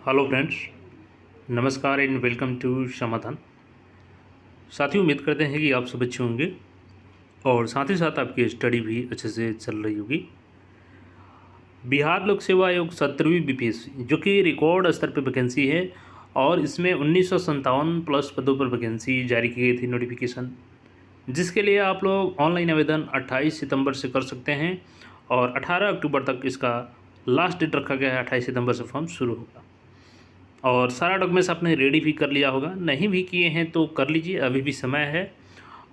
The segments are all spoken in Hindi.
हेलो फ्रेंड्स, नमस्कार एंड वेलकम टू समाधान। साथियों, उम्मीद करते हैं कि आप सब अच्छे होंगे और साथ ही साथ आपकी स्टडी भी अच्छे से चल रही होगी। बिहार लोक सेवा आयोग 17वीं बीपीएससी जो कि रिकॉर्ड स्तर पर वैकेंसी है और इसमें 1957 प्लस पदों पर वैकेंसी जारी की गई थी नोटिफिकेशन, जिसके लिए आप लोग ऑनलाइन आवेदन 28 सितंबर से कर सकते हैं और 18 अक्टूबर तक इसका लास्ट डेट रखा गया है। 28 सितंबर से फॉर्म शुरू होगा और सारा डॉक्यूमेंट्स आपने रेडी भी कर लिया होगा, नहीं भी किए हैं तो कर लीजिए, अभी भी समय है।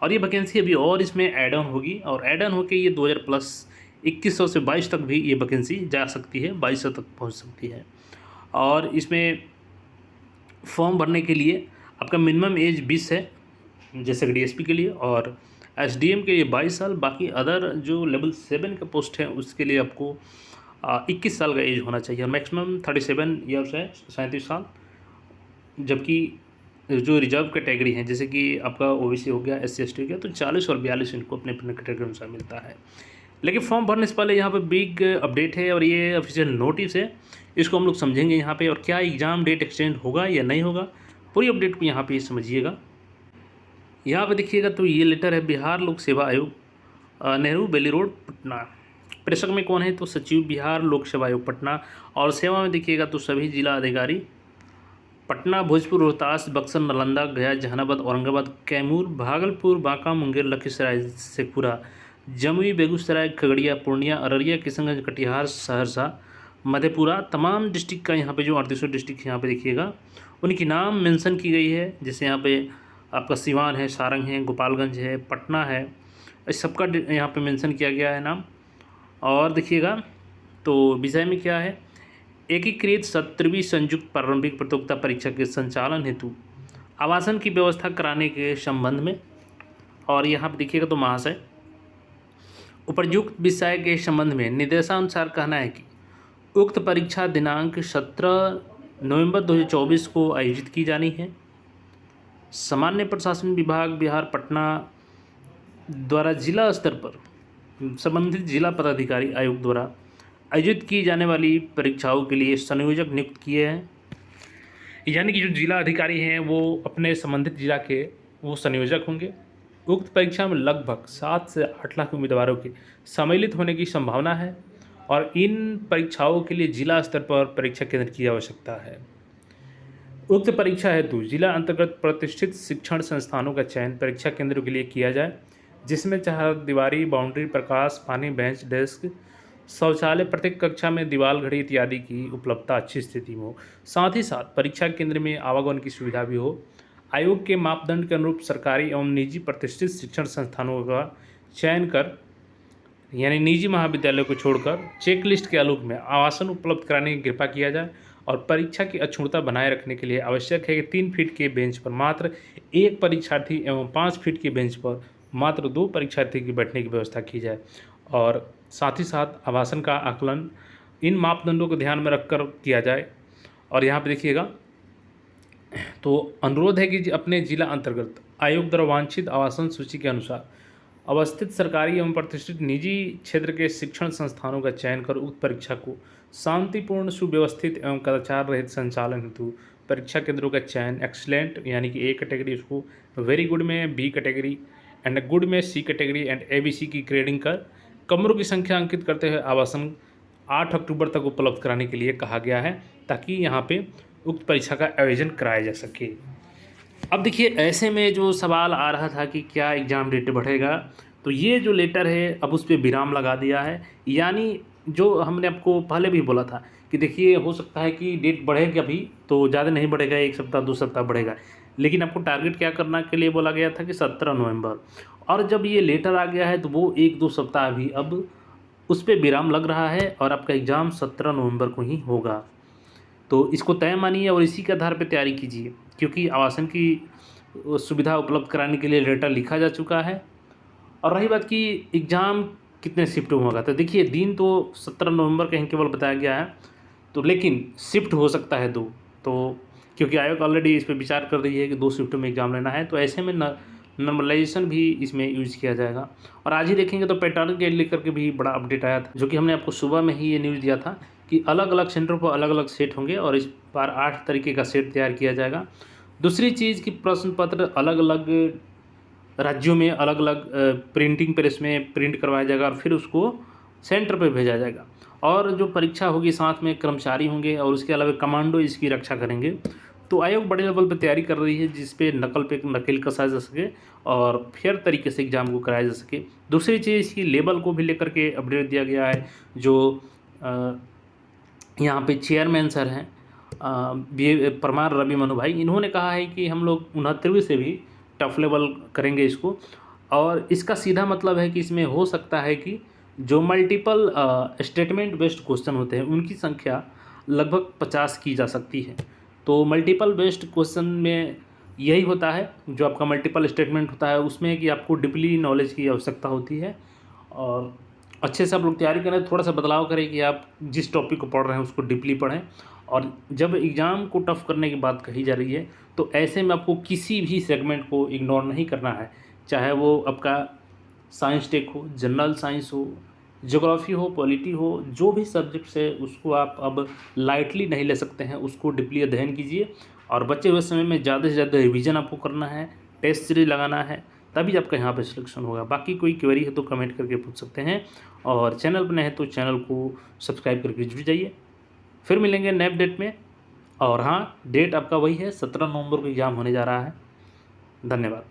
और ये वैकेंसी अभी और इसमें ऐड ऑन होगी और ऐड ऑन होकर ये 2000 प्लस 2100 से 22 तक भी ये वैकेंसी जा सकती है, 2200 तक पहुंच सकती है। और इसमें फॉर्म भरने के लिए आपका मिनिमम एज 20 है, जैसे कि डीएसपी के लिए, और एसडीएम के लिए 22 साल। बाकी अदर जो लेवल 7 का पोस्ट है उसके लिए आपको 21 साल का एज होना चाहिए और मैक्सिमम 37 ईयर्स है, 37 साल। जबकि जो रिजर्व कैटेगरी हैं, जैसे कि आपका ओबीसी हो गया, एससी एसटी हो गया, तो 40 और 42 इनको अपने अपने कैटेगरी अनुसार मिलता है। लेकिन फॉर्म भरने से पहले यहाँ पे बिग अपडेट है और ये ऑफिशियल नोटिस है, इसको हम लोग समझेंगे यहाँ पे, और क्या एग्ज़ाम डेट एक्सटेंड होगा या नहीं होगा, पूरी अपडेट को यहाँ पे समझिएगा। यहाँ पे देखिएगा तो ये लेटर है बिहार लोक सेवा आयोग, नेहरू बेली रोड, पटना। प्रेषक में कौन है? तो सचिव बिहार लोक सेवा आयोग पटना। और सेवा में देखिएगा तो सभी जिला अधिकारी पटना, भोजपुर, रोहतास, बक्सर, नालंदा, गया, जहानाबाद, औरंगाबाद, कैमूर, भागलपुर, बांका, मुंगेर, लखीसराय, शेखपुरा, जमुई, बेगूसराय, खगड़िया, पूर्णिया, अररिया, किशनगंज, कटिहार, सहरसा, मधेपुरा, तमाम डिस्ट्रिक्ट का यहाँ पे जो 38 डिस्ट्रिक्ट यहाँ पे देखिएगा उनकी नाम मेंशन की गई है। जैसे यहाँ पे आपका सिवान है, सारंग है, गोपालगंज है, पटना है, इस सबका यहाँ पे मेंशन किया गया है नाम। और देखिएगा तो विषय में क्या है, एकीकृत 17वीं संयुक्त प्रारंभिक प्रतियोगिता परीक्षा के संचालन हेतु आवासन की व्यवस्था कराने के संबंध में। और यहाँ पर देखिएगा तो महाशय, उपर्युक्त विषय के संबंध में निर्देशानुसार कहना है कि उक्त परीक्षा दिनांक 17 नवंबर 2024 को आयोजित की जानी है। सामान्य प्रशासन विभाग बिहार पटना द्वारा जिला स्तर पर संबंधित जिला पदाधिकारी आयोग द्वारा आयोजित की जाने वाली परीक्षाओं के लिए संयोजक नियुक्त किए हैं। यानी कि जो जिला अधिकारी हैं वो अपने संबंधित जिला के वो संयोजक होंगे। उक्त परीक्षा में लगभग 7 से 8 लाख उम्मीदवारों के सम्मिलित होने की संभावना है और इन परीक्षाओं के लिए जिला स्तर पर परीक्षा केंद्र की आवश्यकता है। उक्त परीक्षा हेतु जिला अंतर्गत प्रतिष्ठित शिक्षण संस्थानों का चयन परीक्षा केंद्रों के लिए किया जाए, जिसमें चार दीवारी, बाउंड्री, प्रकाश, पानी, बेंच, डेस्क, शौचालय, प्रत्येक कक्षा में दीवार घड़ी इत्यादि की उपलब्धता अच्छी स्थिति में हो। साथ ही साथ परीक्षा केंद्र में आवागमन की सुविधा भी हो। आयोग के मापदंड के अनुरूप सरकारी एवं निजी प्रतिष्ठित शिक्षण संस्थानों का चयन कर, यानी निजी महाविद्यालयों को छोड़कर चेक लिस्ट के आलोक में आवासन उपलब्ध कराने की कृपा किया जाए। और परीक्षा की अक्षुण्णता बनाए रखने के लिए आवश्यक है कि 3 फीट के बेंच पर मात्र 1 परीक्षार्थी एवं 5 फीट के बेंच पर मात्र 2 परीक्षार्थी की बैठने की व्यवस्था की जाए। और साथ ही साथ आवासन का आकलन इन मापदंडों को ध्यान में रखकर किया जाए। और यहाँ पे देखिएगा तो अनुरोध है कि अपने जिला अंतर्गत आयोग द्वारा वांछित आवासन सूची के अनुसार अवस्थित सरकारी एवं प्रतिष्ठित निजी क्षेत्र के शिक्षण संस्थानों का चयन कर उक्त परीक्षा को शांतिपूर्ण, सुव्यवस्थित एवं कदाचार रहित संचालन हेतु परीक्षा केंद्रों का चयन एक्सलेंट यानी कि ए कैटेगरी उसको, वेरी गुड में बी कैटेगरी एंड गुड में सी कैटेगरी एंड एबीसी की ग्रेडिंग कर कमरों की संख्या अंकित करते हुए आवासन 8 अक्टूबर तक उपलब्ध कराने के लिए कहा गया है, ताकि यहाँ पे उक्त परीक्षा का आयोजन कराया जा सके। अब देखिए, ऐसे में जो सवाल आ रहा था कि क्या एग्ज़ाम डेट बढ़ेगा, तो ये जो लेटर है अब उस पर विराम लगा दिया है। यानी जो हमने आपको पहले भी बोला था कि देखिए हो सकता है कि डेट बढ़ेगा, अभी तो ज़्यादा नहीं बढ़ेगा, 1 सप्ताह 2 सप्ताह बढ़ेगा, लेकिन आपको टारगेट क्या करने के लिए बोला गया था कि 17 नवंबर। और जब ये लेटर आ गया है तो वो 1-2 सप्ताह भी अब उस पर विराम लग रहा है और आपका एग्ज़ाम 17 नवंबर को ही होगा। तो इसको तय मानिए और इसी के आधार पर तैयारी कीजिए, क्योंकि आवासन की सुविधा उपलब्ध कराने के लिए लेटर लिखा जा चुका है। और रही बात कि एग्ज़ाम कितने शिफ्ट में होगा, तो देखिए दिन तो 17 नवंबर का ही केवल बताया गया है, तो लेकिन शिफ्ट हो सकता है 2, तो क्योंकि आयोग ऑलरेडी इस पर विचार कर रही है कि 2 शिफ्टों में एग्ज़ाम लेना है, तो ऐसे में नॉर्मलाइजेशन भी इसमें यूज़ किया जाएगा। और आज ही देखेंगे तो पैटर्न के लेकर के भी बड़ा अपडेट आया था, जो कि हमने आपको सुबह में ही ये न्यूज़ दिया था कि अलग अलग सेंटरों पर अलग अलग सेट होंगे और इस बार 8 तरीके का सेट तैयार किया जाएगा। दूसरी चीज़ कि प्रश्न पत्र अलग अलग राज्यों में अलग अलग प्रिंटिंग प्रेस में प्रिंट करवाया जाएगा और फिर उसको सेंटर पे भेजा जाएगा। और जो परीक्षा होगी साथ में कर्मचारी होंगे और उसके अलावा कमांडो इसकी रक्षा करेंगे। तो आयोग बड़े लेवल पे तैयारी कर रही है जिस पे नकेल कसा जा सके और फेयर तरीके से एग्ज़ाम को कराया जा सके। दूसरी चीज़ इसकी लेवल को भी लेकर के अपडेट दिया गया है। जो यहाँ पे चेयरमैन सर हैं परमार रवि मनु भाई, इन्होंने कहा है कि हम लोग 69वीं से भी टफ लेवल करेंगे इसको। और इसका सीधा मतलब है कि इसमें हो सकता है कि जो मल्टीपल स्टेटमेंट बेस्ड क्वेश्चन होते हैं उनकी संख्या लगभग 50 की जा सकती है। तो मल्टीपल बेस्ड क्वेश्चन में यही होता है, जो आपका मल्टीपल स्टेटमेंट होता है उसमें कि आपको डीपली नॉलेज की आवश्यकता होती है और अच्छे से आप लोग तैयारी करें। थोड़ा सा बदलाव करें कि आप जिस टॉपिक को पढ़ रहे हैं उसको डीपली पढ़ें। और जब एग्ज़ाम को टफ़ करने की बात कही जा रही है तो ऐसे में आपको किसी भी सेगमेंट को इग्नोर नहीं करना है, चाहे वो आपका साइंस टेक हो, जनरल साइंस हो, ज्योग्राफी हो, पॉलिटी हो, जो भी सब्जेक्ट्स है उसको आप अब लाइटली नहीं ले सकते हैं, उसको डीपली अध्ययन कीजिए। और बचे हुए समय में ज़्यादा से ज़्यादा रिवीजन आपको करना है, टेस्ट सीरीज लगाना है, तभी आपका यहाँ पे सिलेक्शन होगा। बाकी कोई क्वेरी है तो कमेंट करके पूछ सकते हैं और चैनल पर नए हैं तो चैनल को सब्सक्राइब करके जुड़ जाइए। फिर मिलेंगे नए अपडेट में। और हाँ, डेट आपका वही है, 17 नवंबर को एग्ज़ाम होने जा रहा है। धन्यवाद।